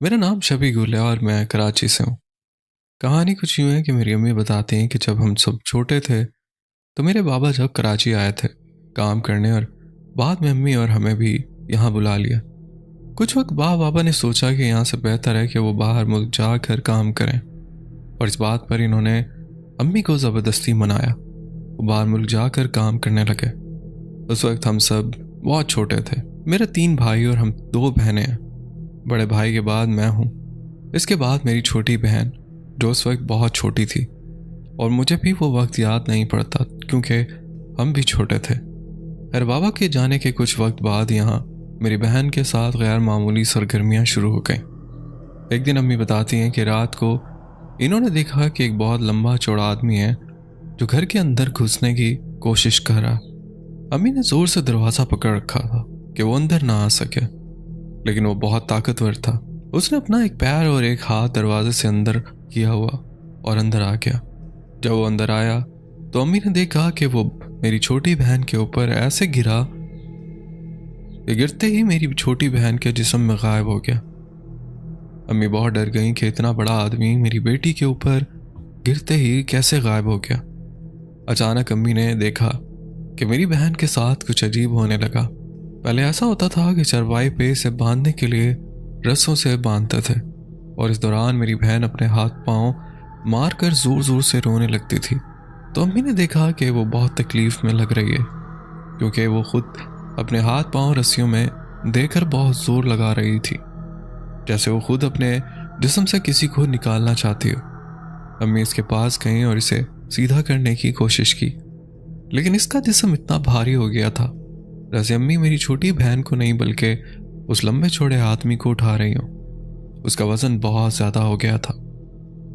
मेरा नाम शबी गुल है और मैं कराची से हूँ। कहानी कुछ यूँ है कि मेरी अम्मी बताती हैं कि जब हम सब छोटे थे तो मेरे बाबा जब कराची आए थे काम करने, और बाद में अम्मी और हमें भी यहाँ बुला लिया। कुछ वक्त बाद बाबा ने सोचा कि यहाँ से बेहतर है कि वो बाहर मुल्क जाकर काम करें, और इस बात पर इन्होंने अम्मी को ज़बरदस्ती मनाया। वो बाहर मुल्क जाकर काम करने लगे। उस वक्त हम सब बहुत छोटे थे। मेरे 3 भाई और हम 2 बहनें हैं। बड़े भाई के बाद मैं हूँ। इसके बाद मेरी छोटी बहन, जो उस वक्त बहुत छोटी थी, और मुझे भी वो वक्त याद नहीं पड़ता क्योंकि हम भी छोटे थे। खैर, बाबा के जाने के कुछ वक्त बाद यहाँ मेरी बहन के साथ गैर मामूली सरगर्मियाँ शुरू हो गईं। एक दिन अम्मी बताती हैं कि रात को इन्होंने देखा कि एक बहुत लंबा चौड़ा आदमी है जो घर के अंदर घुसने की कोशिश कर रहा। अम्मी ने जोर से दरवाज़ा पकड़ रखा था कि वो अंदर ना आ सके, लेकिन वो बहुत ताकतवर था। उसने अपना एक पैर और एक हाथ दरवाजे से अंदर किया हुआ और अंदर आ गया। जब वो अंदर आया तो अम्मी ने देखा कि वो मेरी छोटी बहन के ऊपर ऐसे गिरा कि गिरते ही मेरी छोटी बहन के जिस्म में गायब हो गया। अम्मी बहुत डर गई कि इतना बड़ा आदमी मेरी बेटी के ऊपर गिरते ही कैसे गायब हो गया। अचानक अम्मी ने देखा कि मेरी बहन के साथ कुछ अजीब होने लगा। पहले ऐसा होता था कि चरवाई पे इसे बांधने के लिए रस्सों से बांधते थे, और इस दौरान मेरी बहन अपने हाथ पांव मारकर जोर जोर से रोने लगती थी। तो अम्मी ने देखा कि वो बहुत तकलीफ में लग रही है, क्योंकि वो खुद अपने हाथ पांव रस्सियों में देकर बहुत जोर लगा रही थी, जैसे वो खुद अपने जिस्म से किसी को निकालना चाहती हो। अम्मी इसके पास गई और इसे सीधा करने की कोशिश की, लेकिन इसका जिस्म इतना भारी हो गया था जैसे अम्मी मेरी छोटी बहन को नहीं बल्कि उस लंबे चौड़े आदमी को उठा रही हो। उसका वजन बहुत ज़्यादा हो गया था,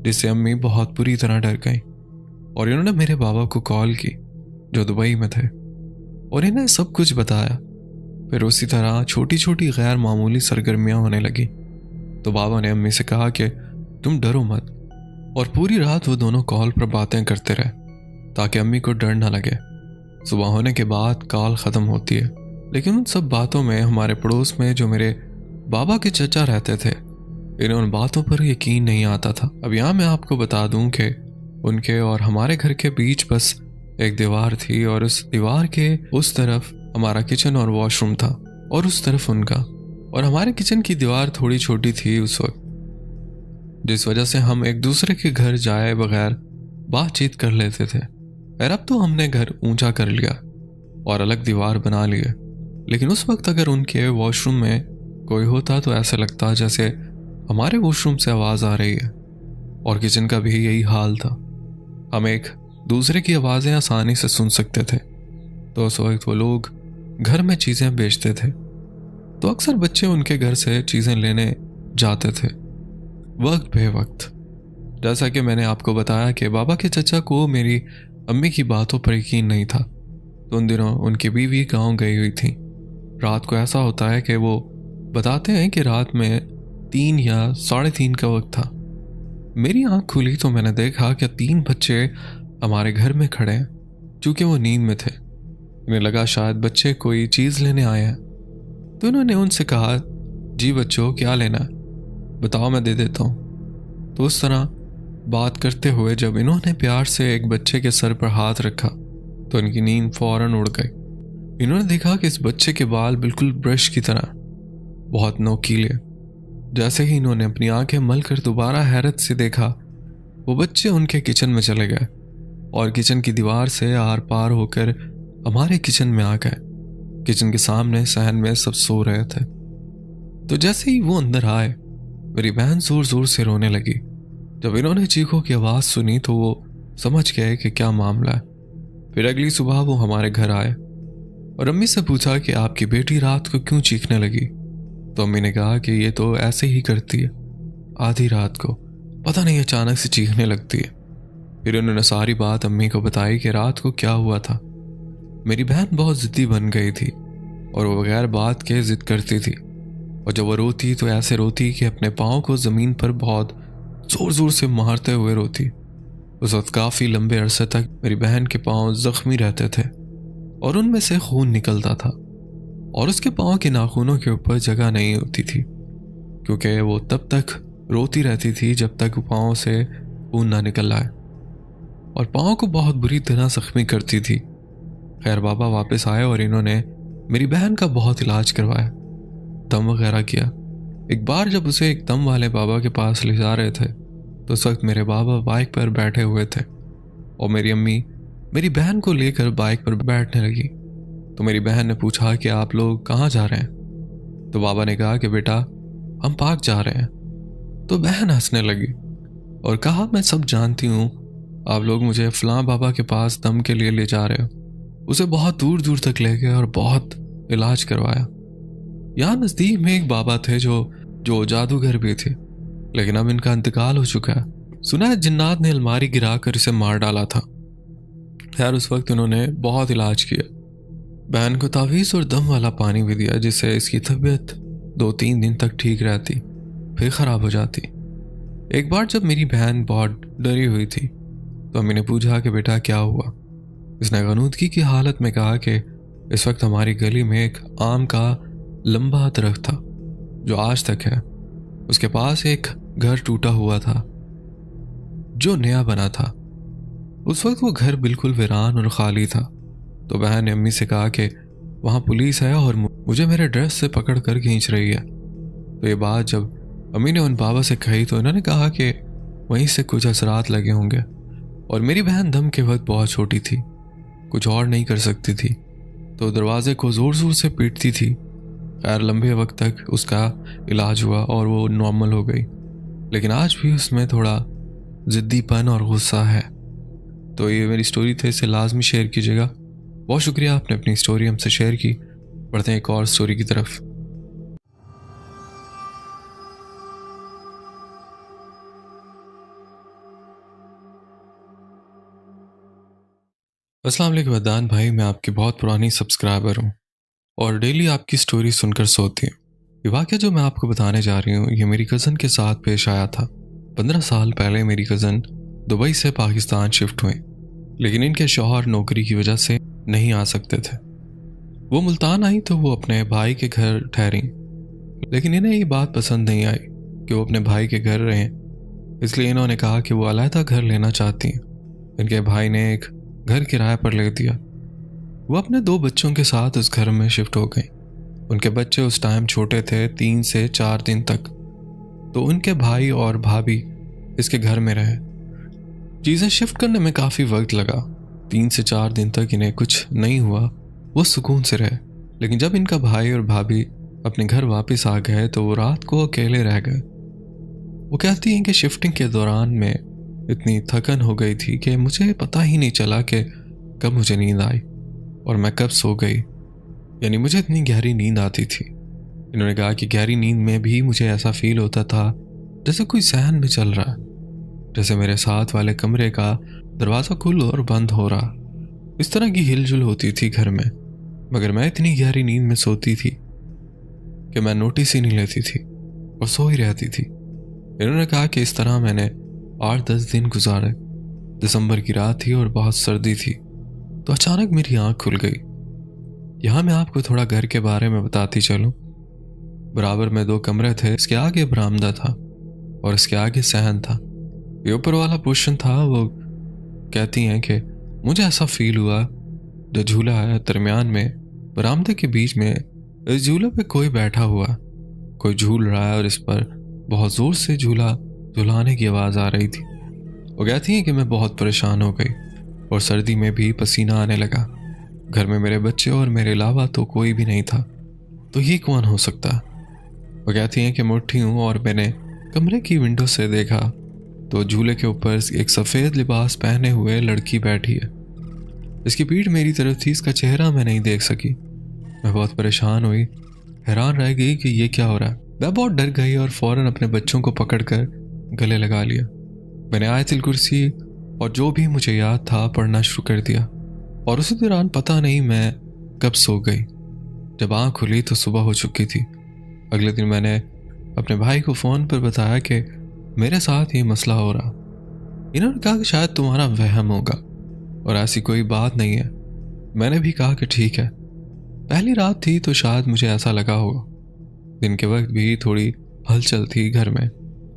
जिससे अम्मी बहुत बुरी तरह डर गई, और इन्होंने मेरे बाबा को कॉल की जो दुबई में थे, और इन्हें सब कुछ बताया। फिर उसी तरह छोटी छोटी गैर मामूली सरगर्मियाँ होने लगी। तो बाबा ने अम्मी से कहा कि तुम डरो मत, और पूरी रात वो दोनों कॉल पर बातें करते रहे ताकि अम्मी को डर ना लगे। सुबह होने के बाद कॉल ख़त्म होती है, लेकिन उन सब बातों में हमारे पड़ोस में जो मेरे बाबा के चचा रहते थे, इन्हें उन बातों पर यकीन नहीं आता था। अब यहाँ मैं आपको बता दूं कि उनके और हमारे घर के बीच बस एक दीवार थी, और उस दीवार के उस तरफ हमारा किचन और वॉशरूम था, और उस तरफ उनका। और हमारे किचन की दीवार थोड़ी छोटी थी उस वक्त, जिस वजह से हम एक दूसरे के घर जाए बगैर बातचीत कर लेते थे। और अब तो हमने घर ऊंचा कर लिया और अलग दीवार बना लिए, लेकिन उस वक्त अगर उनके वॉशरूम में कोई होता तो ऐसा लगता जैसे हमारे वॉशरूम से आवाज़ आ रही है, और किचन का भी यही हाल था। हम एक दूसरे की आवाज़ें आसानी से सुन सकते थे। तो उस वक्त वो लोग घर में चीज़ें बेचते थे, तो अक्सर बच्चे उनके घर से चीज़ें लेने जाते थे वक्त बे वक्त। जैसा कि मैंने आपको बताया कि बाबा के चचा को मेरी अम्मी की बातों पर यकीन नहीं था, तो उन दिनों उनकी बीवी गांव गई हुई थी। रात को ऐसा होता है कि वो बताते हैं कि रात में 3 या 3:30 का वक्त था। मेरी आंख खुली तो मैंने देखा कि 3 बच्चे हमारे घर में खड़े हैं। चूँकि वो नींद में थे, इन्हें लगा शायद बच्चे कोई चीज़ लेने आए हैं, तो इन्होंने उनसे कहा, जी बच्चों क्या लेना है, बताओ मैं दे देता हूँ। तो उस तरह बात करते हुए जब इन्होंने प्यार से एक बच्चे के सर पर हाथ रखा तो इनकी नींद फौरन उड़ गई। इन्होंने देखा कि इस बच्चे के बाल बिल्कुल ब्रश की तरह, बहुत नोकीले। जैसे ही इन्होंने अपनी आंखें मल कर दोबारा हैरत से देखा, वो बच्चे उनके किचन में चले गए और किचन की दीवार से आर पार होकर हमारे किचन में आ गए। किचन के सामने सहन में सब सो रहे थे। तो जैसे ही वो अंदर आए, मेरी बहन जोर जोर से रोने लगी। जब इन्होंने चीखों की आवाज़ सुनी तो वो समझ गए कि क्या मामला है। फिर अगली सुबह वो हमारे घर आए और अम्मी से पूछा कि आपकी बेटी रात को क्यों चीखने लगी। तो अम्मी ने कहा कि ये तो ऐसे ही करती है, आधी रात को पता नहीं अचानक से चीखने लगती है। फिर उन्होंने सारी बात अम्मी को बताई कि रात को क्या हुआ था। मेरी बहन बहुत ज़िद्दी बन गई थी और वो बगैर बात के ज़िद करती थी, और जब वो रोती तो ऐसे रोती कि अपने पाँव को ज़मीन पर बहुत ज़ोर ज़ोर से मारते हुए रोती। उस वक्त काफ़ी लंबे अरसे तक मेरी बहन के पाँव ज़ख्मी रहते थे और उनमें से खून निकलता था, और उसके पाँव के नाखूनों के ऊपर जगह नहीं होती थी क्योंकि वो तब तक रोती रहती थी जब तक पाँव से खून ना निकल आए, और पाँव को बहुत बुरी तरह जख्मी करती थी। खैर बाबा वापस आए और इन्होंने मेरी बहन का बहुत इलाज करवाया, दम वगैरह किया। एक बार जब उसे एक दम वाले बाबा के पास ले जा रहे थे तो उस वक्त मेरे बाबा बाइक पर बैठे हुए थे और मेरी अम्मी मेरी बहन को लेकर बाइक पर बैठने लगी। तो मेरी बहन ने पूछा कि आप लोग कहाँ जा रहे हैं? तो बाबा ने कहा कि बेटा हम पार्क जा रहे हैं। तो बहन हंसने लगी और कहा मैं सब जानती हूँ, आप लोग मुझे फलां बाबा के पास दम के लिए ले जा रहे हो। उसे बहुत दूर दूर तक ले गए और बहुत इलाज करवाया। यहाँ नज़दीक में एक बाबा थे जो जादूगर भी थे, लेकिन अब इनका इंतकाल हो चुका है। सुना है जिन्नात ने अलमारी गिराकर इसे मार डाला था। खैर उस वक्त उन्होंने बहुत इलाज किया, बहन को तावीज़ और दम वाला पानी भी दिया, जिससे इसकी तबीयत 2-3 दिन तक ठीक रहती, फिर ख़राब हो जाती। एक बार जब मेरी बहन बहुत डरी हुई थी तो अम्मी ने पूछा कि बेटा क्या हुआ? इसने गनूदगी की हालत में कहा कि इस वक्त हमारी गली में एक आम का लंबा दरख्त था जो आज तक है। उसके पास एक घर टूटा हुआ था जो नया बना था। उस वक्त वो घर बिल्कुल वीरान और खाली था। तो बहन ने अम्मी से कहा कि वहाँ पुलिस है और मुझे मेरे ड्रेस से पकड़ कर खींच रही है। तो ये बात जब अम्मी ने उन बाबा से कही तो इन्होंने कहा कि वहीं से कुछ असरात लगे होंगे, और मेरी बहन दम के वक्त बहुत छोटी थी, कुछ और नहीं कर सकती थी, तो दरवाजे को ज़ोर ज़ोर से पीटती थी। खैर लंबे वक्त तक उसका इलाज हुआ और वो नॉर्मल हो गई, लेकिन आज भी उसमें थोड़ा ज़िद्दीपन और गुस्सा है। तो ये मेरी स्टोरी थी, इसे लाजमी शेयर कीजिएगा। बहुत शुक्रिया आपने अपनी स्टोरी हमसे शेयर की। बढ़ते हैं एक और स्टोरी की तरफ। अस्सलाम वालेकुम अदनान भाई, मैं आपकी बहुत पुरानी सब्सक्राइबर हूँ और डेली आपकी स्टोरी सुनकर सोती हूँ। ये वाक़या जो मैं आपको बताने जा रही हूँ ये मेरी कज़न के साथ पेश आया था। 15 साल पहले मेरी कज़न दुबई से पाकिस्तान शिफ्ट हुई, लेकिन इनके शौहर नौकरी की वजह से नहीं आ सकते थे। वो मुल्तान आई तो वो अपने भाई के घर ठहरी, लेकिन इन्हें ये बात पसंद नहीं आई कि वो अपने भाई के घर रहें, इसलिए इन्होंने कहा कि वो अलहदा घर लेना चाहती हैं। इनके भाई ने एक घर किराए पर ले दिया। वो अपने 2 बच्चों के साथ उस घर में शिफ्ट हो गई। उनके बच्चे उस टाइम छोटे थे, 3 से 4 दिन तक, तो उनके भाई और भाभी इसके घर में रहे। चीज़ें शिफ्ट करने में काफ़ी वक्त लगा। 3 से 4 दिन तक इन्हें कुछ नहीं हुआ, वो सुकून से रहे। लेकिन जब इनका भाई और भाभी अपने घर वापस आ गए तो वो रात को अकेले रह गए। वो कहती हैं कि शिफ्टिंग के दौरान में इतनी थकन हो गई थी कि मुझे पता ही नहीं चला कि कब मुझे नींद आई और मैं कब सो गई, यानी मुझे इतनी गहरी नींद आती थी। इन्होंने कहा कि गहरी नींद में भी मुझे ऐसा फील होता था जैसे कोई सहन में चल रहा है, जैसे मेरे साथ वाले कमरे का दरवाज़ा खुल और बंद हो रहा। इस तरह की हिलजुल होती थी घर में, मगर मैं इतनी गहरी नींद में सोती थी कि मैं नोटिस ही नहीं लेती थी और सो ही रहती थी। इन्होंने कहा कि इस तरह मैंने 8-10 दिन गुजारे। दिसंबर की रात थी और बहुत सर्दी थी, तो अचानक मेरी आंख खुल गई। यहाँ मैं आपको थोड़ा घर के बारे में बताती चलूँ। बराबर में 2 कमरे थे, इसके आगे बरामदा था और इसके आगे सहन था। ये ऊपर वाला पोर्शन था। वो कहती हैं कि मुझे ऐसा फील हुआ जो झूला है दरमियान में बरामदे के बीच में, इस झूले पे कोई बैठा हुआ, कोई झूल रहा है और इस पर बहुत ज़ोर से झुलाने की आवाज़ आ रही थी। वो कहती हैं कि मैं बहुत परेशान हो गई और सर्दी में भी पसीना आने लगा। घर में मेरे बच्चे और मेरे अलावा तो कोई भी नहीं था, तो ये कौन हो सकता? वो कहती हैं कि मैं उठी हूँ और मैंने कमरे की विंडो से देखा तो झूले के ऊपर एक सफ़ेद लिबास पहने हुए लड़की बैठी है। इसकी पीठ मेरी तरफ थी, इसका चेहरा मैं नहीं देख सकी। मैं बहुत परेशान हुई, हैरान रह गई कि ये क्या हो रहा है। मैं बहुत डर गई और फ़ौरन अपने बच्चों को पकड़कर गले लगा लिया। मैंने आयतुल कुर्सी और जो भी मुझे याद था पढ़ना शुरू कर दिया और उसी दौरान पता नहीं मैं कब सो गई। जब आँख खुली तो सुबह हो चुकी थी। अगले दिन मैंने अपने भाई को फ़ोन पर बताया कि मेरे साथ ये मसला हो रहा। इन्होंने कहा कि शायद तुम्हारा वहम होगा और ऐसी कोई बात नहीं है। मैंने भी कहा कि ठीक है, पहली रात थी तो शायद मुझे ऐसा लगा होगा। दिन के वक्त भी थोड़ी हलचल थी घर में,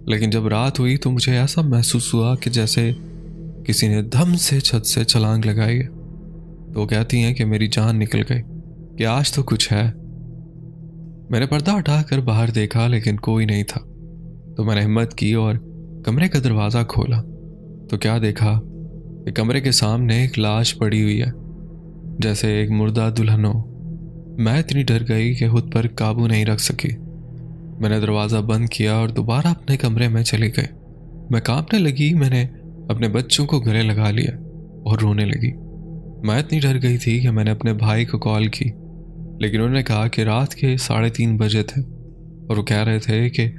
लेकिन जब रात हुई तो मुझे ऐसा महसूस हुआ कि जैसे किसी ने धम से छत से छलांग लगाई है। तो कहती हैं कि मेरी जान निकल गई, कि आज तो कुछ है। मैंने पर्दा उठाकर बाहर देखा लेकिन कोई नहीं था। तो मैंने हिम्मत की और कमरे का दरवाज़ा खोला तो क्या देखा कि कमरे के सामने एक लाश पड़ी हुई है, जैसे एक मुर्दा दुल्हन हो। मैं इतनी डर गई कि खुद पर काबू नहीं रख सकी। मैंने दरवाज़ा बंद किया और दोबारा अपने कमरे में चली गई। मैं कांपने लगी। मैंने अपने बच्चों को गले लगा लिया और रोने लगी। मैं इतनी डर गई थी कि मैंने अपने भाई को कॉल की, लेकिन उन्होंने कहा कि रात के 3:30 बजे थे और वो कह रहे थे कि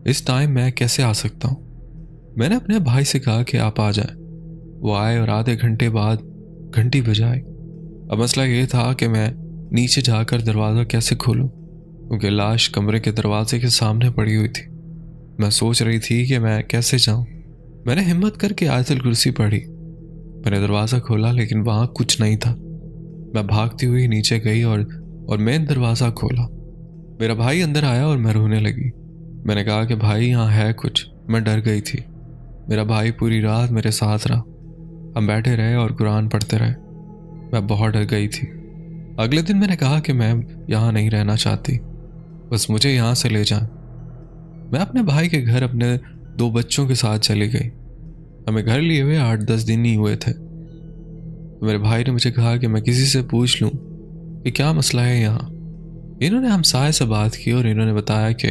इस टाइम मैं कैसे आ सकता हूँ। मैंने अपने भाई से कहा कि आप आ जाएं। वो आए और आधे घंटे बाद घंटी बजाई। अब मसला ये था कि मैं नीचे जाकर दरवाज़ा कैसे खोलूं, क्योंकि लाश कमरे के दरवाजे के सामने पड़ी हुई थी। मैं सोच रही थी कि मैं कैसे जाऊं। मैंने हिम्मत करके आयतुल कुर्सी पढ़ी। मैंने दरवाज़ा खोला लेकिन वहाँ कुछ नहीं था। मैं भागती हुई नीचे गई और मेन दरवाज़ा खोला। मेरा भाई अंदर आया और मैं रोने लगी। मैंने कहा कि भाई यहाँ है कुछ। मैं डर गई थी। मेरा भाई पूरी रात मेरे साथ रहा। हम बैठे रहे और कुरान पढ़ते रहे। मैं बहुत डर गई थी। अगले दिन मैंने कहा कि मैं यहाँ नहीं रहना चाहती, बस मुझे यहाँ से ले जाएं। मैं अपने भाई के घर अपने 2 बच्चों के साथ चली गई। हमें घर लिए हुए 8-10 दिन ही हुए थे। तो मेरे भाई ने मुझे कहा कि मैं किसी से पूछ लूं कि क्या मसला है यहाँ। इन्होंने हमसाये से बात की और इन्होंने बताया कि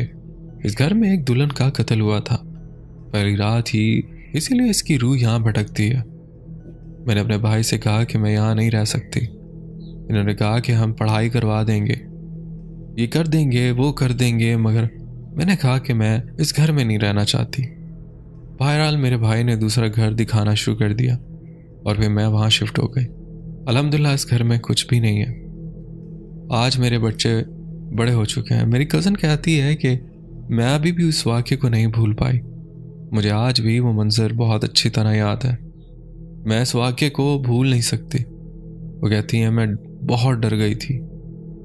इस घर में एक दुल्हन का कत्ल हुआ था पहली रात ही, इसीलिए इसकी रूह यहाँ भटकती है। मैंने अपने भाई से कहा कि मैं यहाँ नहीं रह सकती। इन्होंने कहा कि हम पढ़ाई करवा देंगे, ये कर देंगे, वो कर देंगे, मगर मैंने कहा कि मैं इस घर में नहीं रहना चाहती। बहरहाल मेरे भाई ने दूसरा घर दिखाना शुरू कर दिया और फिर मैं वहाँ शिफ्ट हो गई। अल्हम्दुलिल्लाह इस घर में कुछ भी नहीं है। आज मेरे बच्चे बड़े हो चुके हैं। मेरी कज़न कहती है कि मैं अभी भी उस वाक़े को नहीं भूल पाई। मुझे आज भी वो मंज़र बहुत अच्छी तरह याद है। मैं इस वाक़े को भूल नहीं सकती। वो कहती हैं मैं बहुत डर गई थी।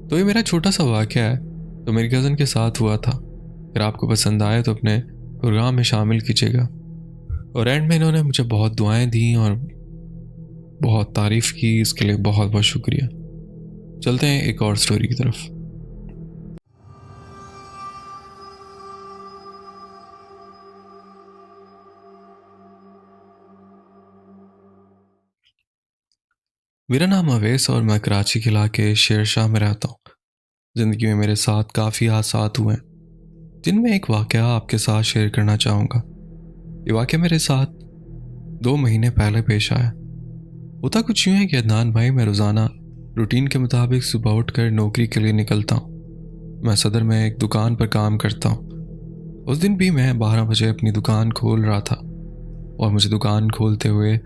तो ये मेरा छोटा सा वाक़या है तो मेरी कज़न के साथ हुआ था। अगर आपको पसंद आए तो अपने प्रोग्राम में शामिल कीजिएगा। और एंड में इन्होंने मुझे बहुत दुआएं दी और बहुत तारीफ़ की, इसके लिए बहुत बहुत शुक्रिया। चलते हैं एक और स्टोरी की तरफ। मेरा नाम अवैस और मैं कराची के इलाके शेरशाह में रहता हूँ। ज़िंदगी में मेरे साथ काफ़ी हादसात हुए हैं, जिनमें एक वाक़या आपके साथ शेयर करना चाहूँगा। ये वाक़या मेरे साथ 2 महीने पहले पेश आया। होता कुछ यूँ है कि अदनान भाई, मैं रोज़ाना रूटीन के मुताबिक सुबह उठकर नौकरी के लिए निकलता हूँ। मैं सदर में एक दुकान पर काम करता हूँ। उस दिन भी मैं 12 बजे अपनी दुकान खोल रहा था और मुझे दुकान खोलते हुए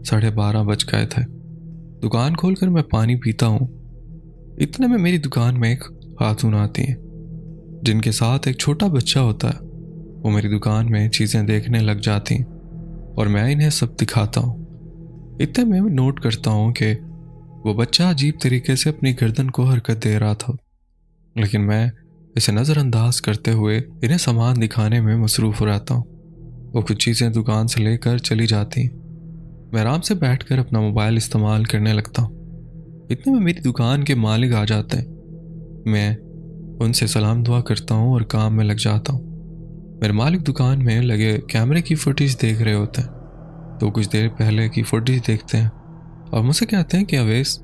12:30 बज गए थे। दुकान खोलकर मैं पानी पीता हूँ। इतने में मेरी दुकान में एक खातून आती हैं, जिनके साथ एक छोटा बच्चा होता है। वो मेरी दुकान में चीज़ें देखने लग जाती और मैं इन्हें सब दिखाता हूँ। इतने में मैं नोट करता हूँ कि वो बच्चा अजीब तरीके से अपनी गर्दन को हरकत दे रहा था, लेकिन मैं इसे नज़रअंदाज करते हुए इन्हें सामान दिखाने में मसरूफ़ हो रहता हूँ। वो कुछ चीज़ें दुकान से लेकर चली जाती। मैं आराम से बैठकर अपना मोबाइल इस्तेमाल करने लगता हूँ। इतने में मेरी दुकान के मालिक आ जाते हैं। मैं उनसे सलाम दुआ करता हूँ और काम में लग जाता हूँ। मेरे मालिक दुकान में लगे कैमरे की फुटेज देख रहे होते हैं। तो कुछ देर पहले की फुटेज देखते हैं और मुझसे कहते हैं कि अवैस,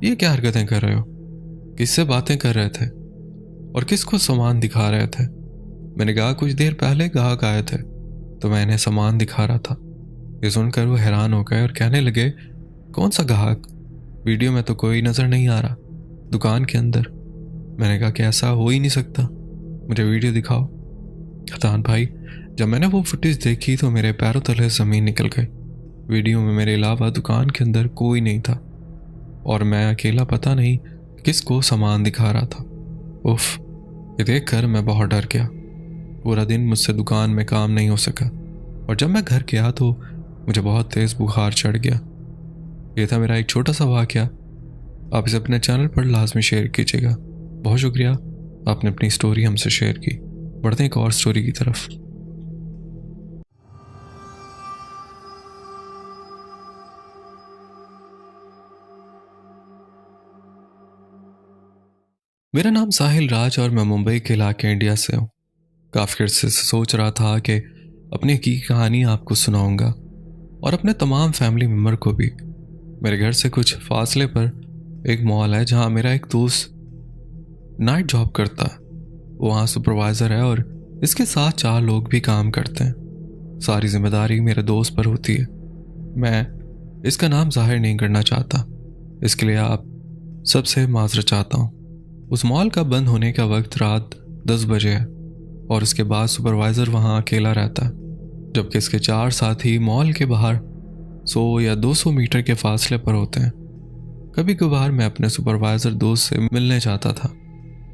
ये क्या हरकतें कर रहे हो? किससे बातें कर रहे थे और किसको सामान दिखा रहे थे? मैंने कहा कुछ देर पहले ग्राहक आए थे तो मैं इन्हें सामान दिखा रहा था। ये सुनकर वो हैरान हो गए और कहने लगे, कौन सा ग्राहक? वीडियो में तो कोई नज़र नहीं आ रहा दुकान के अंदर। मैंने कहा कि ऐसा हो ही नहीं सकता, मुझे वीडियो दिखाओ। अदनान भाई, जब मैंने वो फुटेज देखी तो मेरे पैरों तले ज़मीन निकल गई। वीडियो में मेरे अलावा दुकान के अंदर कोई नहीं था और मैं अकेला पता नहीं किसको सामान दिखा रहा था। उफ, ये देखकर मैं बहुत डर गया। पूरा दिन मुझसे दुकान में काम नहीं हो सका और जब मैं घर गया तो मुझे बहुत तेज़ बुखार चढ़ गया। ये था मेरा एक छोटा सा वाक़या। आप इसे अपने चैनल पर लाजमी शेयर कीजिएगा। बहुत शुक्रिया, आपने अपनी स्टोरी हमसे शेयर की। बढ़ते हैं एक और स्टोरी की तरफ। मेरा नाम साहिल राज और मैं मुंबई के इलाके इंडिया से हूँ। काफ़ी अर्से से सोच रहा था कि अपनी की कहानी आपको सुनाऊंगा और अपने तमाम फैमिली मेम्बर को भी। मेरे घर से कुछ फासले पर एक मॉल है जहाँ मेरा एक दोस्त नाइट जॉब करता है। वो वहाँ सुपरवाइज़र है और इसके साथ 4 लोग भी काम करते हैं। सारी जिम्मेदारी मेरे दोस्त पर होती है। मैं इसका नाम जाहिर नहीं करना चाहता, इसके लिए आप सबसे माजरत चाहता हूँ। उस मॉल का बंद होने का वक्त रात 10 बजे है और उसके बाद सुपरवाइज़र वहाँ अकेला रहता है, जबकि इसके 4 साथी मॉल के बाहर 100 या 200 मीटर के फासले पर होते हैं। कभी कभार मैं अपने सुपरवाइज़र दोस्त से मिलने जाता था।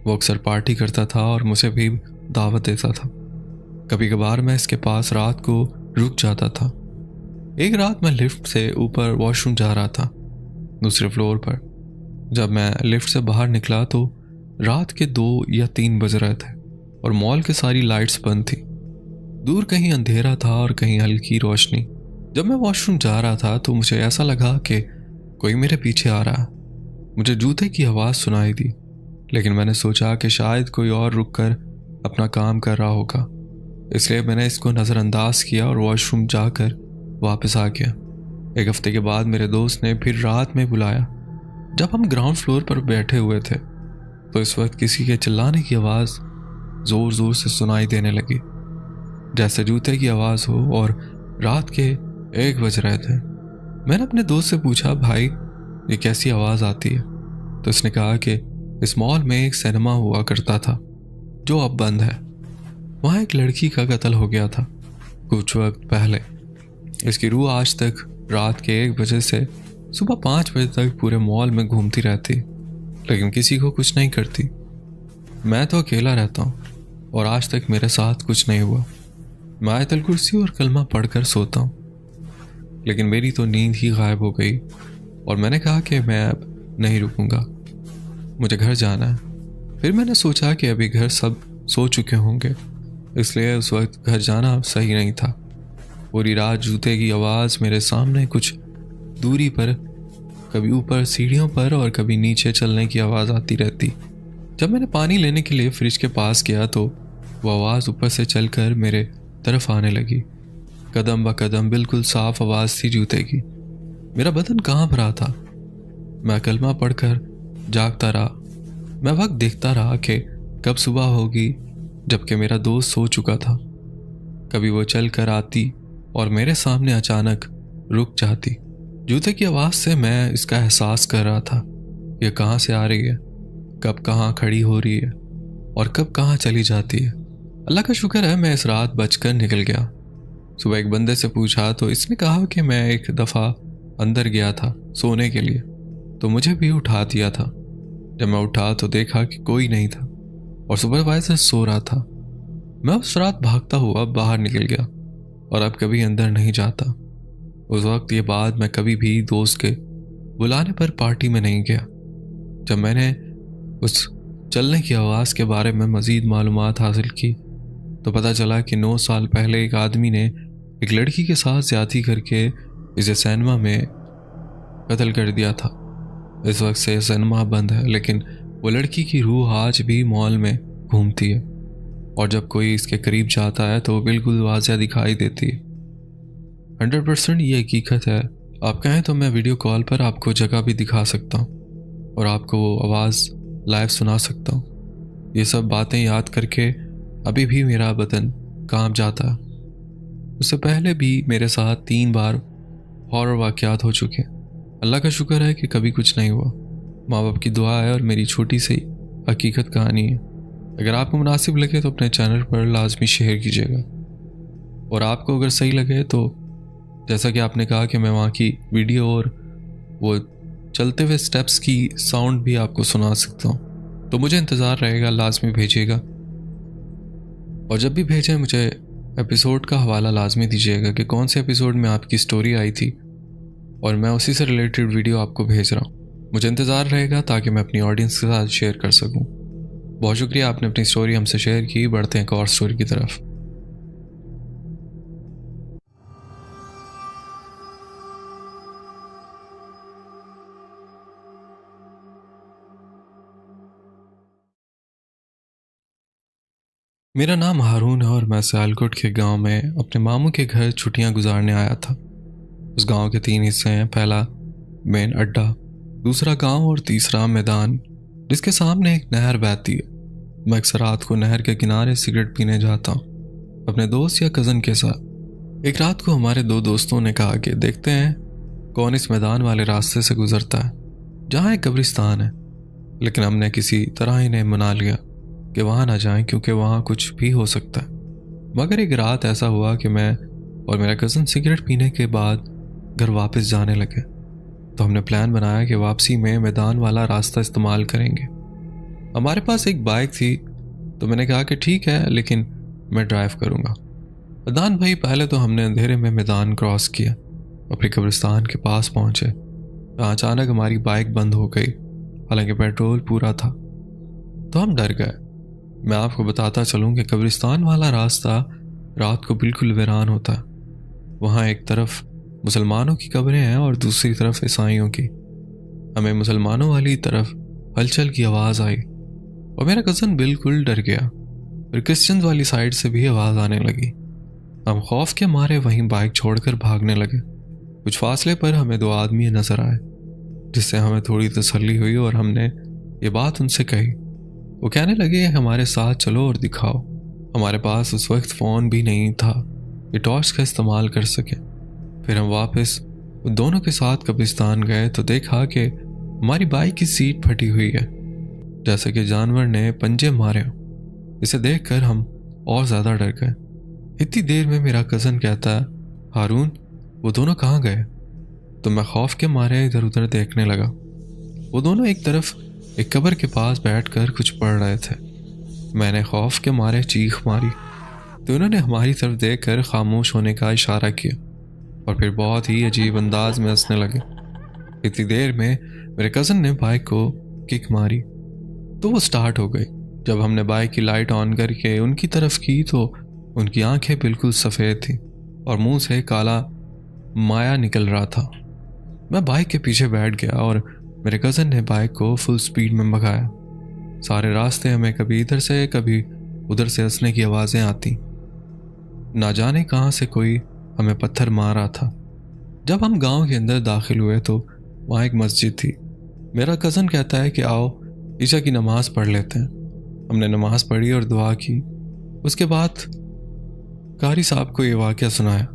वो अक्सर पार्टी करता था और मुझे भी दावत देता था। कभी कभार मैं इसके पास रात को रुक जाता था। एक रात मैं लिफ्ट से ऊपर वॉशरूम जा रहा था, दूसरे फ्लोर पर। जब मैं लिफ्ट से बाहर निकला तो रात के 2 या 3 बज रहे थे और मॉल की सारी लाइट्स बंद थी। दूर कहीं अंधेरा था और कहीं हल्की रोशनी। जब मैं वॉशरूम जा रहा था तो मुझे ऐसा लगा कि कोई मेरे पीछे आ रहा है। मुझे जूते की आवाज़ सुनाई दी, लेकिन मैंने सोचा कि शायद कोई और रुककर अपना काम कर रहा होगा, इसलिए मैंने इसको नज़रअंदाज किया और वॉशरूम जाकर वापस आ गया। 1 हफ्ते के बाद मेरे दोस्त ने फिर रात में बुलाया। जब हम ग्राउंड फ्लोर पर बैठे हुए थे तो इस वक्त किसी के चिल्लाने की आवाज़ ज़ोर ज़ोर से सुनाई देने लगी, जैसे जूते की आवाज़ हो, और रात के 1 बज रहे थे। मैंने अपने दोस्त से पूछा, भाई ये कैसी आवाज़ आती है? तो उसने कहा कि इस मॉल में एक सिनेमा हुआ करता था जो अब बंद है। वहाँ एक लड़की का कत्ल हो गया था कुछ वक्त पहले। इसकी रूह आज तक रात के 1 बजे से सुबह 5 बजे तक पूरे मॉल में घूमती रहती, लेकिन किसी को कुछ नहीं करती। मैं तो अकेला रहता हूँ और आज तक मेरे साथ कुछ नहीं हुआ। मैं आयतल कुर्सी और कलमा पढ़कर सोता हूँ, लेकिन मेरी तो नींद ही गायब हो गई और मैंने कहा कि मैं अब नहीं रुकूंगा, मुझे घर जाना है। फिर मैंने सोचा कि अभी घर सब सो चुके होंगे, इसलिए उस वक्त घर जाना सही नहीं था। पूरी रात जूते की आवाज़ मेरे सामने कुछ दूरी पर, कभी ऊपर सीढ़ियों पर और कभी नीचे चलने की आवाज़ आती रहती। जब मैंने पानी लेने के लिए फ्रिज के पास गया तो वो आवाज़ ऊपर से चलकर मेरे तरफ आने लगी। कदम ब कदम बिल्कुल साफ आवाज़ थी जूते की। मेरा बदन कांप रहा था। मैं कलमा पढ़कर जागता रहा। मैं वक्त देखता रहा कि कब सुबह होगी, जबकि मेरा दोस्त सो चुका था। कभी वो चल कर आती और मेरे सामने अचानक रुक जाती। जूते की आवाज़ से मैं इसका एहसास कर रहा था, ये कहाँ से आ रही है, कब कहाँ खड़ी हो रही है और कब कहाँ चली जाती है। अल्लाह का शुक्र है मैं इस रात बचकर निकल गया। सुबह एक बंदे से पूछा तो इसने कहा कि मैं एक दफ़ा अंदर गया था सोने के लिए, तो मुझे भी उठा दिया था। जब मैं उठा तो देखा कि कोई नहीं था और सुपरवाइज़र सो रहा था। मैं उस रात भागता हुआ बाहर निकल गया और अब कभी अंदर नहीं जाता। उस वक्त ये बात मैं कभी भी दोस्त के बुलाने पर पार्टी में नहीं गया। जब मैंने उस चलने की आवाज़ के बारे में मज़ीद मालूमात हासिल की तो पता चला कि 9 साल पहले एक आदमी ने एक लड़की के साथ ज़्यादती करके इसे सिनेमा में कत्ल कर दिया था। इस वक्त से सिनेमा बंद है, लेकिन वो लड़की की रूह आज भी मॉल में घूमती है और जब कोई इसके करीब जाता है तो वो बिल्कुल वाज़ह दिखाई देती है। 100% ये हकीकत है। आप कहें तो मैं वीडियो कॉल पर आपको जगह भी दिखा सकता हूँ और आपको वो आवाज़ लाइव सुना सकता हूँ। ये सब बातें याद करके अभी भी मेरा बदन कांप जाता है। उससे पहले भी मेरे साथ 3 बार हॉरर वाक़यात हो चुके हैं। अल्लाह का शुक्र है कि कभी कुछ नहीं हुआ। माँ बाप की दुआ है और मेरी छोटी सी हकीकत कहानी है। अगर आपको मुनासिब लगे तो अपने चैनल पर लाजमी शेयर कीजिएगा, और आपको अगर सही लगे तो जैसा कि आपने कहा कि मैं वहाँ की वीडियो और वो चलते हुए स्टेप्स की साउंड भी आपको सुना सकता हूँ, तो मुझे इंतज़ार रहेगा, लाजमी भेजिएगा। और जब भी भेजें मुझे एपिसोड का हवाला लाजमी दीजिएगा कि कौन से एपिसोड में आपकी स्टोरी आई थी, और मैं उसी से रिलेटेड वीडियो आपको भेज रहा हूँ। मुझे इंतज़ार रहेगा ताकि मैं अपनी ऑडियंस के साथ शेयर कर सकूँ। बहुत शुक्रिया, आपने अपनी स्टोरी हमसे शेयर की। बढ़ते हैं एक और स्टोरी की तरफ। मेरा नाम हारून है और मैं सियालकोट के गांव में अपने मामू के घर छुट्टियां गुजारने आया था। उस गांव के 3 हिस्से हैं। पहला मेन अड्डा, दूसरा गांव और तीसरा मैदान जिसके सामने एक नहर बहती है। मैं अक्सर रात को नहर के किनारे सिगरेट पीने जाता हूँ अपने दोस्त या कज़न के साथ। एक रात को हमारे 2 दोस्तों ने कहा कि देखते हैं कौन इस मैदान वाले रास्ते से गुजरता है जहाँ एक कब्रिस्तान है। लेकिन हमने किसी तरह इन्हें मना लिया कि वहाँ ना जाएं क्योंकि वहाँ कुछ भी हो सकता है। मगर एक रात ऐसा हुआ कि मैं और मेरा कज़न सिगरेट पीने के बाद घर वापस जाने लगे। तो हमने प्लान बनाया कि वापसी में मैदान वाला रास्ता इस्तेमाल करेंगे। हमारे पास एक बाइक थी तो मैंने कहा कि ठीक है, लेकिन मैं ड्राइव करूँगा। अदनान भाई, पहले तो हमने अंधेरे में मैदान क्रॉस किया, अपने कब्रिस्तान के पास पहुँचे। अचानक हमारी बाइक बंद हो गई, हालांकि पेट्रोल पूरा था। तो हम डर गए। मैं आपको बताता चलूं कि कब्रिस्तान वाला रास्ता रात को बिल्कुल वीरान होता है। वहाँ एक तरफ मुसलमानों की कब्रें हैं और दूसरी तरफ ईसाइयों की। हमें मुसलमानों वाली तरफ हलचल की आवाज़ आई और मेरा कज़न बिल्कुल डर गया। और क्रिश्चियन वाली साइड से भी आवाज़ आने लगी। हम खौफ के मारे वहीं बाइक छोड़कर भागने लगे। कुछ फासले पर हमें 2 आदमी नजर आए, जिससे हमें थोड़ी तसल्ली हुई और हमने ये बात उनसे कही। वो कहने लगे हमारे साथ चलो और दिखाओ। हमारे पास उस वक्त फ़ोन भी नहीं था कि टॉर्च का इस्तेमाल कर सके। फिर हम वापस उन दोनों के साथ कब्रिस्तान गए तो देखा कि हमारी बाइक की सीट फटी हुई है, जैसे कि जानवर ने पंजे मारे हों। इसे देखकर हम और ज़्यादा डर गए। इतनी देर में मेरा कज़न कहता है, हारून वो दोनों कहाँ गए? तो मैं खौफ के मारे इधर उधर देखने लगा। वो दोनों एक तरफ एक कब्र के पास बैठकर कुछ पढ़ रहे थे। मैंने खौफ के मारे चीख मारी तो उन्होंने हमारी तरफ देखकर खामोश होने का इशारा किया और फिर बहुत ही अजीब अंदाज में हंसने लगे। इतनी देर में मेरे कज़न ने बाइक को किक मारी तो वो स्टार्ट हो गई। जब हमने बाइक की लाइट ऑन करके उनकी तरफ की तो उनकी आंखें बिल्कुल सफ़ेद थी और मुंह से काला माया निकल रहा था। मैं बाइक के पीछे बैठ गया और मेरे कज़न ने बाइक को फुल स्पीड में भगाया। सारे रास्ते हमें कभी इधर से कभी उधर से हंसने की आवाज़ें आती। ना जाने कहाँ से कोई हमें पत्थर मार रहा था। जब हम गांव के अंदर दाखिल हुए तो वहाँ एक मस्जिद थी। मेरा कज़न कहता है कि आओ ईशा की नमाज़ पढ़ लेते हैं। हमने नमाज़ पढ़ी और दुआ की। उसके बाद कारी साहब को ये वाक़या सुनाया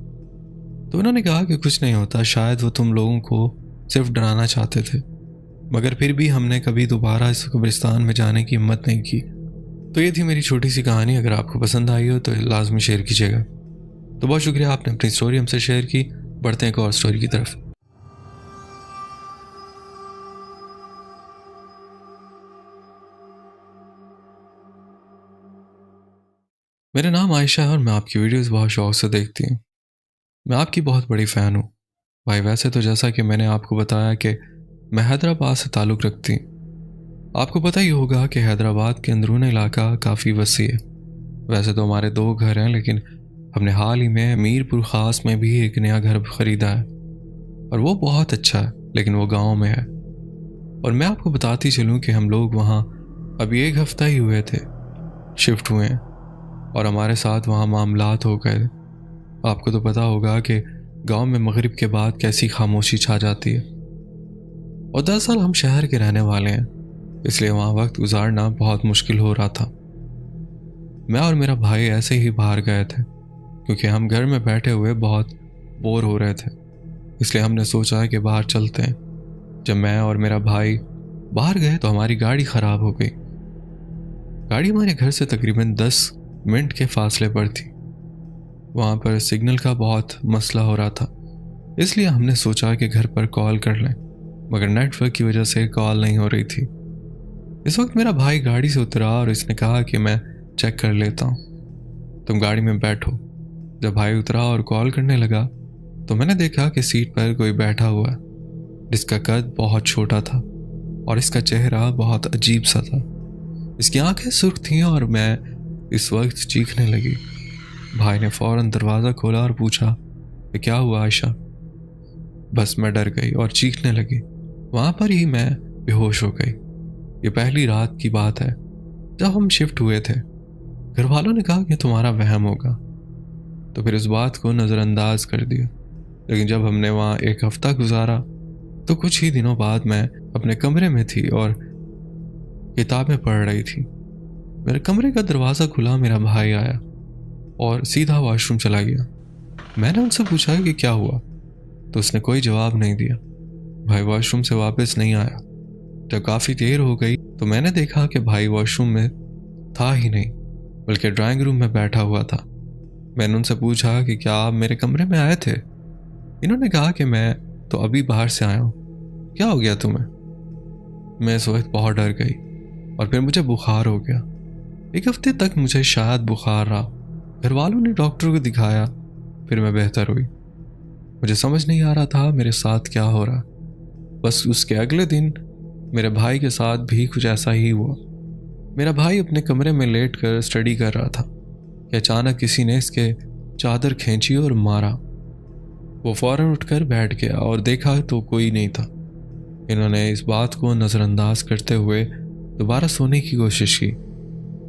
तो उन्होंने कहा कि कुछ नहीं होता, शायद वो तुम लोगों को सिर्फ डराना चाहते थे। मगर फिर भी हमने कभी दोबारा इस कब्रिस्तान में जाने की हिम्मत नहीं की। तो ये थी मेरी छोटी सी कहानी। अगर आपको पसंद आई हो तो लाजमी शेयर कीजिएगा। तो बहुत शुक्रिया, आपने अपनी स्टोरी हमसे शेयर की। बढ़ते हैं एक और स्टोरी की तरफ। मेरा नाम आयशा है और मैं आपकी वीडियोस बहुत शौक से देखती हूँ। मैं आपकी बहुत बड़ी फ़ैन हूँ भाई। वैसे तो जैसा कि मैंने आपको बताया कि मैं हैदराबाद से ताल्लुक़ रखती हूँ। आपको पता ही होगा कि हैदराबाद के अंदरून इलाका काफ़ी वसी है। वैसे तो हमारे 2 घर हैं, लेकिन हमने हाल ही में मीरपुर ख़ास में भी एक नया घर ख़रीदा है और वो बहुत अच्छा है, लेकिन वो गांव में है। और मैं आपको बताती चलूँ कि हम लोग वहाँ अभी 1 हफ़्ता ही हुए थे शिफ्ट हुए हैं और हमारे साथ वहाँ मामलात हो गए। आपको तो पता होगा कि गांव में मगरिब के बाद कैसी खामोशी छा जाती है। और दरअसल हम शहर के रहने वाले हैं, इसलिए वहाँ वक्त गुजारना बहुत मुश्किल हो रहा था। मैं और मेरा भाई ऐसे ही बाहर गए थे क्योंकि हम घर में बैठे हुए बहुत बोर हो रहे थे, इसलिए हमने सोचा कि बाहर चलते हैं। जब मैं और मेरा भाई बाहर गए तो हमारी गाड़ी ख़राब हो गई। गाड़ी हमारे घर से तकरीबन 10 मिनट के फासले पर थी। वहाँ पर सिग्नल का बहुत मसला हो रहा था, इसलिए हमने सोचा कि घर पर कॉल कर लें, मगर नेटवर्क की वजह से कॉल नहीं हो रही थी। इस वक्त मेरा भाई गाड़ी से उतरा और इसने कहा कि मैं चेक कर लेता हूँ, तुम गाड़ी में बैठो। जब भाई उतरा और कॉल करने लगा तो मैंने देखा कि सीट पर कोई बैठा हुआ है जिसका कद बहुत छोटा था और इसका चेहरा बहुत अजीब सा था। इसकी आंखें सुर्ख थीं और मैं इस वक्त चीखने लगी। भाई ने फौरन दरवाज़ा खोला और पूछा कि क्या हुआ आयशा। बस मैं डर गई और चीखने लगी। वहाँ पर ही मैं बेहोश हो गई। ये पहली रात की बात है जब हम शिफ्ट हुए थे। घर वालों ने कहा कि तुम्हारा वहम होगा, तो फिर इस बात को नज़रअंदाज कर दिया। लेकिन जब हमने वहाँ एक हफ्ता गुजारा तो कुछ ही दिनों बाद मैं अपने कमरे में थी और किताबें पढ़ रही थी। मेरे कमरे का दरवाज़ा खुला, मेरा भाई आया और सीधा वॉशरूम चला गया। मैंने उनसे पूछा कि क्या हुआ, तो उसने कोई जवाब नहीं दिया। भाई वॉशरूम से वापस नहीं आया। जब काफ़ी देर हो गई तो मैंने देखा कि भाई वॉशरूम में था ही नहीं, बल्कि ड्राइंग रूम में बैठा हुआ था। मैंने उनसे पूछा कि क्या आप मेरे कमरे में आए थे। इन्होंने कहा कि मैं तो अभी बाहर से आया हूँ, क्या हो गया तुम्हें। मैं इस वक्त बहुत डर गई और फिर मुझे बुखार हो गया। एक हफ्ते तक मुझे शायद बुखार रहा। घर वालों ने डॉक्टर को दिखाया, फिर मैं बेहतर हुई। मुझे समझ नहीं आ रहा था मेरे साथ क्या हो रहा। बस उसके अगले दिन मेरे भाई के साथ भी कुछ ऐसा ही हुआ। मेरा भाई अपने कमरे में लेट कर स्टडी कर रहा था कि अचानक किसी ने इसके चादर खींची और मारा। वो फौरन उठकर बैठ गया और देखा तो कोई नहीं था। इन्होंने इस बात को नज़रअंदाज करते हुए दोबारा सोने की कोशिश की।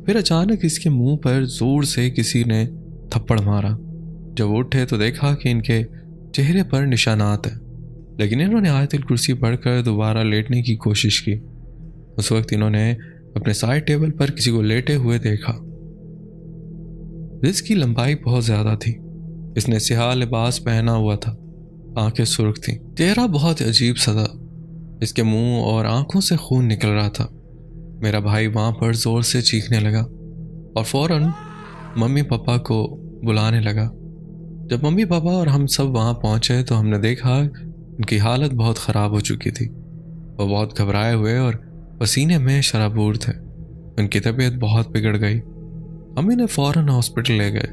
फिर अचानक इसके मुंह पर जोर से किसी ने थप्पड़ मारा। जब वो उठे तो देखा कि इनके चेहरे पर निशानात हैं, लेकिन इन्होंने आयतुल कुर्सी पढ़कर दोबारा लेटने की कोशिश की। उस वक्त इन्होंने अपने साइड टेबल पर किसी को लेटे हुए देखा, जिसकी लंबाई बहुत ज्यादा थी। इसने सियाह लिबास पहना हुआ था, आंखें सुर्ख थीं, चेहरा बहुत अजीब सा था। इसके मुंह और आंखों से खून निकल रहा था। मेरा भाई वहां पर जोर से चीखने लगा और फौरन मम्मी पापा को बुलाने लगा। जब मम्मी पापा और हम सब वहां पहुंचे तो हमने देखा उनकी हालत बहुत ख़राब हो चुकी थी। वो बहुत घबराए हुए और पसीने में शराबूर थे। उनकी तबीयत बहुत बिगड़ गई। हम इन्हें फ़ौरन हॉस्पिटल ले गए,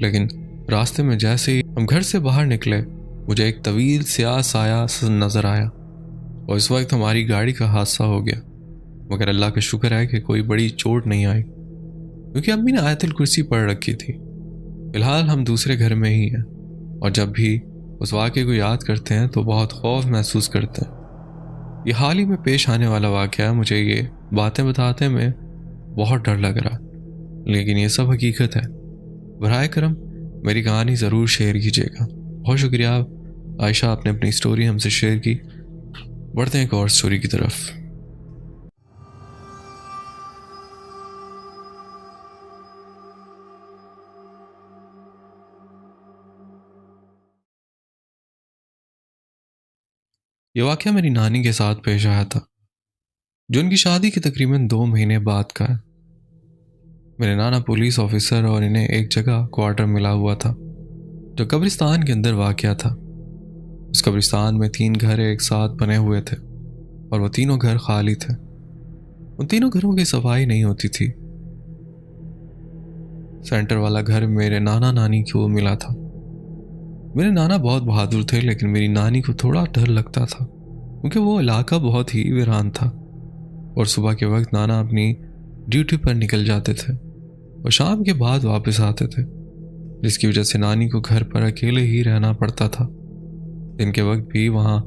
लेकिन रास्ते में जैसे ही हम घर से बाहर निकले मुझे एक तवील स्याह साया नज़र आया और इस वक्त हमारी गाड़ी का हादसा हो गया। मगर अल्लाह का शुक्र है कि कोई बड़ी चोट नहीं आई, क्योंकि अम्मी ने आयतुल कुर्सी पढ़ रखी थी। फिलहाल हम दूसरे घर में ही हैं और जब भी उस वाक़े को याद करते हैं तो बहुत खौफ महसूस करते हैं। ये हाल ही में पेश आने वाला वाक़या है। मुझे ये बातें बताते में बहुत डर लग रहा, लेकिन ये सब हकीकत है। बराए करम मेरी कहानी ज़रूर शेयर कीजिएगा। बहुत शुक्रिया आयशा, आपने अपनी स्टोरी हमसे शेयर की। बढ़ते हैं एक और स्टोरी की तरफ। ये वाक़या मेरी नानी के साथ पेश आया था, जो उनकी शादी के तकरीबन 2 महीने बाद का है। मेरे नाना पुलिस ऑफिसर और इन्हें एक जगह क्वार्टर मिला हुआ था जो कब्रिस्तान के अंदर वाक़या था। उस कब्रिस्तान में 3 घर एक साथ बने हुए थे और वो तीनों घर खाली थे। उन तीनों घरों की सफाई नहीं होती थी। सेंटर वाला घर मेरे नाना नानी को मिला था। मेरे नाना बहुत बहादुर थे, लेकिन मेरी नानी को थोड़ा डर लगता था क्योंकि वो इलाका बहुत ही वीरान था और सुबह के वक्त नाना अपनी ड्यूटी पर निकल जाते थे और शाम के बाद वापस आते थे, जिसकी वजह से नानी को घर पर अकेले ही रहना पड़ता था। दिन के वक्त भी वहाँ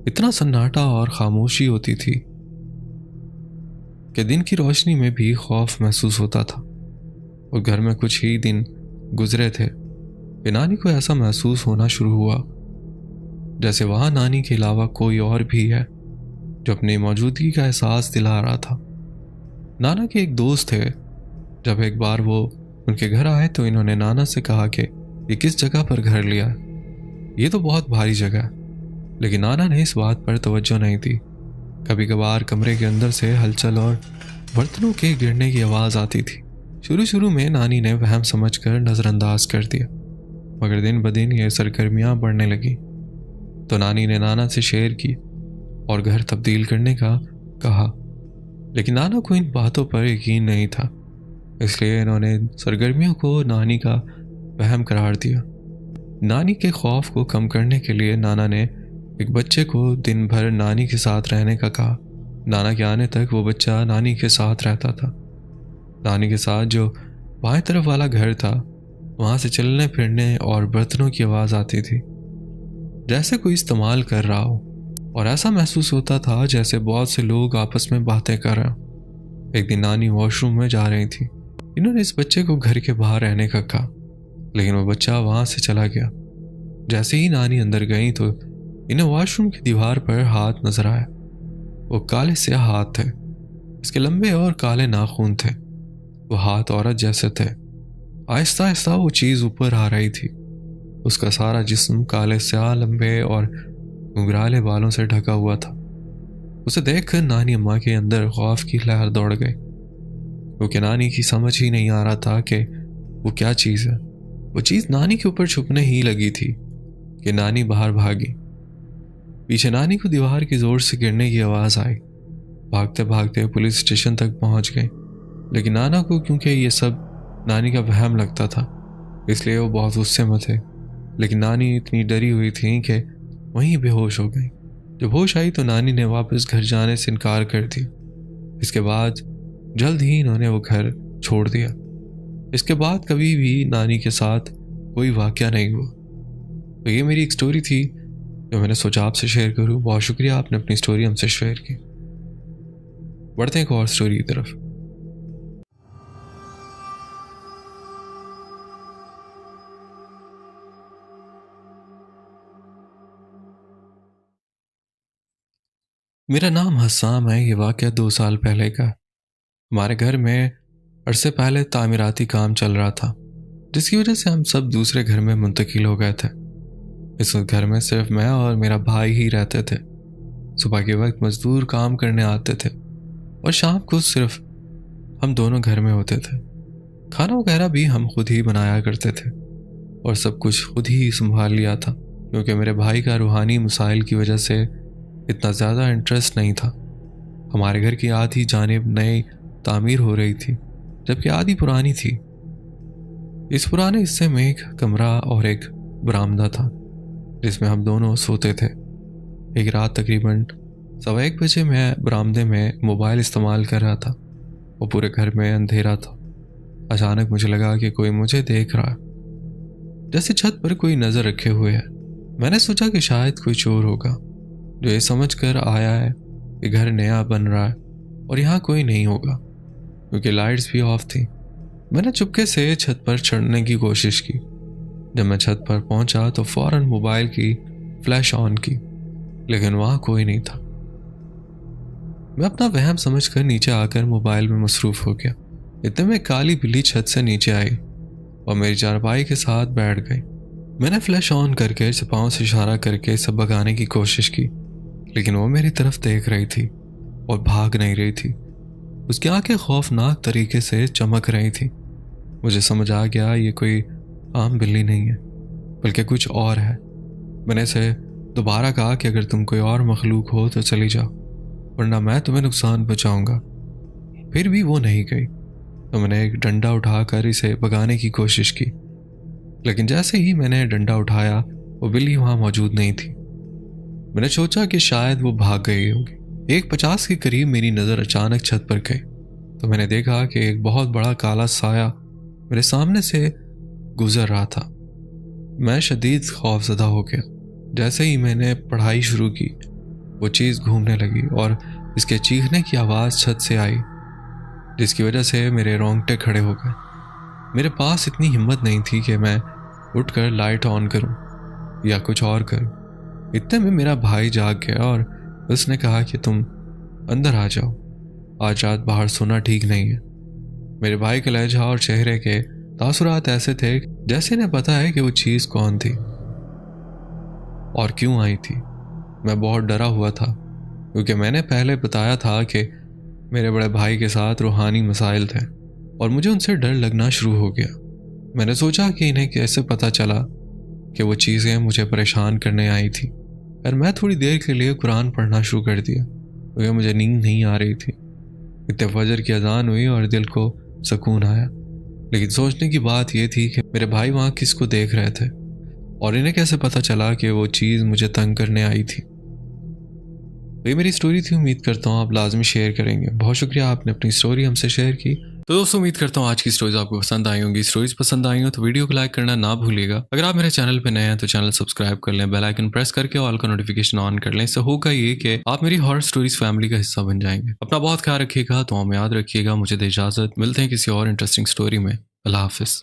इतना सन्नाटा और खामोशी होती थी कि दिन की रोशनी में भी खौफ महसूस होता था। और घर में कुछ ही दिन गुजरे थे कि नानी को ऐसा महसूस होना शुरू हुआ जैसे वहाँ नानी के अलावा कोई और भी है जो अपनी मौजूदगी का एहसास दिला रहा था। नाना के एक दोस्त थे। जब एक बार वो उनके घर आए तो इन्होंने नाना से कहा कि ये किस जगह पर घर लिया है, ये तो बहुत भारी जगह है। लेकिन नाना ने इस बात पर तवज्जो नहीं दी। कभी कभार कमरे के अंदर से हलचल और बर्तनों के गिरने की आवाज़ आती थी। शुरू में नानी ने वहम समझकर नज़रअंदाज कर दिया, मगर दिन ब दिन ये सरगर्मियाँ बढ़ने लगी तो नानी ने नाना से शेयर की और घर तब्दील करने का कहा। लेकिन नाना को इन बातों पर यकीन नहीं था, इसलिए इन्होंने सरगर्मियों को नानी का वहम करार दिया। नानी के खौफ को कम करने के लिए नाना ने एक बच्चे को दिन भर नानी के साथ रहने का कहा। नाना के आने तक वो बच्चा नानी के साथ रहता था नानी के साथ जो बाएं तरफ वाला घर था, वहां से चलने फिरने और बर्तनों की आवाज़ आती थी, जैसे कोई इस्तेमाल कर रहा हो। और ऐसा महसूस होता था जैसे बहुत से लोग आपस में बातें कर रहे हों। एक दिन नानी वॉशरूम में जा रही थी। इन्होंने इस बच्चे को घर के बाहर रहने का कहा, लेकिन वो बच्चा वहां से चला गया। जैसे ही नानी अंदर गई तो इन्हें वॉशरूम की दीवार पर हाथ नजर आया। वो काले स्याह हाथ थे, इसके लंबे और काले नाखून थे। वो हाथ औरत जैसे थे। आहिस्ता आहिस्ता वो चीज ऊपर आ रही थी। उसका सारा जिस्म काले स्याह लंबे और घुंघराले बालों से ढका हुआ था। उसे देखकर नानी अम्मा के अंदर खौफ की लहर दौड़ गई, क्योंकि नानी की समझ ही नहीं आ रहा था कि वो क्या चीज़ है। वो चीज़ नानी के ऊपर छुपने ही लगी थी कि नानी बाहर भागी। पीछे नानी को दीवार की जोर से गिरने की आवाज़ आई। भागते भागते पुलिस स्टेशन तक पहुंच गए, लेकिन नाना को क्योंकि ये सब नानी का वहम लगता था, इसलिए वो बहुत गुस्से में थे। लेकिन नानी इतनी डरी हुई थी कि वहीं बेहोश हो गई। जब होश आई तो नानी ने वापस घर जाने से इनकार कर दिया। इसके बाद जल्द ही इन्होंने वो घर छोड़ दिया। इसके बाद कभी भी नानी के साथ कोई वाकया नहीं हुआ। तो ये मेरी एक स्टोरी थी जो मैंने सोचा आपसे शेयर करूं। बहुत शुक्रिया, आपने अपनी स्टोरी हमसे शेयर की। बढ़ते हैं एक और स्टोरी की तरफ। मेरा नाम हसाम है। ये वाकया 2 साल पहले का। हमारे घर में अरसे पहले तामीराती काम चल रहा था, जिसकी वजह से हम सब दूसरे घर में मुंतकिल हो गए थे। इस वक्त घर में सिर्फ मैं और मेरा भाई ही रहते थे। सुबह के वक्त मजदूर काम करने आते थे और शाम को सिर्फ हम दोनों घर में होते थे। खाना वगैरह भी हम खुद ही बनाया करते थे और सब कुछ खुद ही संभाल लिया था, क्योंकि मेरे भाई का रूहानी मसाइल की वजह से इतना ज़्यादा इंटरेस्ट नहीं था। हमारे घर की आधी जानिब नई तामीर हो रही थी, जबकि आधी पुरानी थी। इस पुराने हिस्से में एक कमरा और एक बरामदा था, जिसमें हम दोनों सोते थे। एक रात तकरीबन 1:15 बजे मैं बरामदे में मोबाइल इस्तेमाल कर रहा था और पूरे घर में अंधेरा था। अचानक मुझे लगा कि कोई मुझे देख रहा है, जैसे छत पर कोई नज़र रखे हुए है। मैंने सोचा कि शायद कोई चोर होगा जो ये समझ कर आया है कि घर नया बन रहा है और यहाँ कोई नहीं होगा, क्योंकि लाइट्स भी ऑफ थी। मैंने चुपके से छत पर चढ़ने की कोशिश की। जब मैं छत पर पहुंचा तो फौरन मोबाइल की फ्लैश ऑन की, लेकिन वहां कोई नहीं था। मैं अपना वहम समझकर नीचे आकर मोबाइल में मसरूफ हो गया। इतने में काली बिल्ली छत से नीचे आई और मेरी चारपाई के साथ बैठ गई। मैंने फ्लैश ऑन करके पाँव से इशारा करके सब भगाने की कोशिश की, लेकिन वो मेरी तरफ देख रही थी और भाग नहीं रही थी। उसकी आंखें खौफनाक तरीके से चमक रही थी। मुझे समझ आ गया ये कोई आम बिल्ली नहीं है, बल्कि कुछ और है। मैंने इसे दोबारा कहा कि अगर तुम कोई और मखलूक हो तो चली जाओ, वरना मैं तुम्हें नुकसान पहुंचाऊंगा। फिर भी वो नहीं गई, तो मैंने एक डंडा उठाकर इसे भगाने की कोशिश की, लेकिन जैसे ही मैंने डंडा उठाया वो बिल्ली वहां मौजूद नहीं थी। मैंने सोचा कि शायद वो भाग गई होगी। 1:50 के करीब मेरी नज़र अचानक छत पर गई, तो मैंने देखा कि एक बहुत बड़ा काला साया मेरे सामने से गुजर रहा था। मैं शदीद खौफजदा हो गया। जैसे ही मैंने पढ़ाई शुरू की, वो चीज़ घूमने लगी और इसके चीखने की आवाज़ छत से आई, जिसकी वजह से मेरे रोंगटे खड़े हो गए। मेरे पास इतनी हिम्मत नहीं थी कि मैं उठकर लाइट ऑन करूं या कुछ और करूं। इतने में मेरा भाई जाग गया और उसने कहा कि तुम अंदर आ जाओ, आज रात बाहर सोना ठीक नहीं है। मेरे भाई का लहजा और चेहरे के तासुरात ऐसे थे जैसे इन्हें पता है कि वो चीज़ कौन थी और क्यों आई थी। मैं बहुत डरा हुआ था, क्योंकि मैंने पहले बताया था कि मेरे बड़े भाई के साथ रूहानी मसाइल थे और मुझे उनसे डर लगना शुरू हो गया। मैंने सोचा कि इन्हें कैसे पता चला कि वो चीज़ें मुझे परेशान करने आई थी। और मैं थोड़ी देर के लिए कुरान पढ़ना शुरू कर दिया, क्योंकि मुझे नींद नहीं आ रही थी। इतने फजर की अजान हुई और दिल को सुकून आया। लेकिन सोचने की बात यह थी कि मेरे भाई वहाँ किसको देख रहे थे और इन्हें कैसे पता चला कि वो चीज़ मुझे तंग करने आई थी। तो ये मेरी स्टोरी थी। उम्मीद करता हूँ आप लाजमी शेयर करेंगे। बहुत शुक्रिया, आपने अपनी स्टोरी हमसे शेयर की। तो दोस्तों उम्मीद करता हूँ आज की स्टोरीज आपको पसंद आई होंगी। स्टोरीज पसंद आई हो तो वीडियो को लाइक करना ना भूलिएगा। अगर आप मेरे चैनल पे नए हैं तो चैनल सब्सक्राइब कर लें, बेल आइकन प्रेस करके ऑल का नोटिफिकेशन ऑन कर लें। इससे होगा ये कि आप मेरी हॉरर स्टोरीज फैमिली का हिस्सा बन जाएंगे। अपना बहुत ख्याल रखिएगा, तो हमें याद रखिएगा। मुझे दे इजाजत, मिलते हैं किसी और इंटरेस्टिंग स्टोरी में। अल्लाह हाफिज।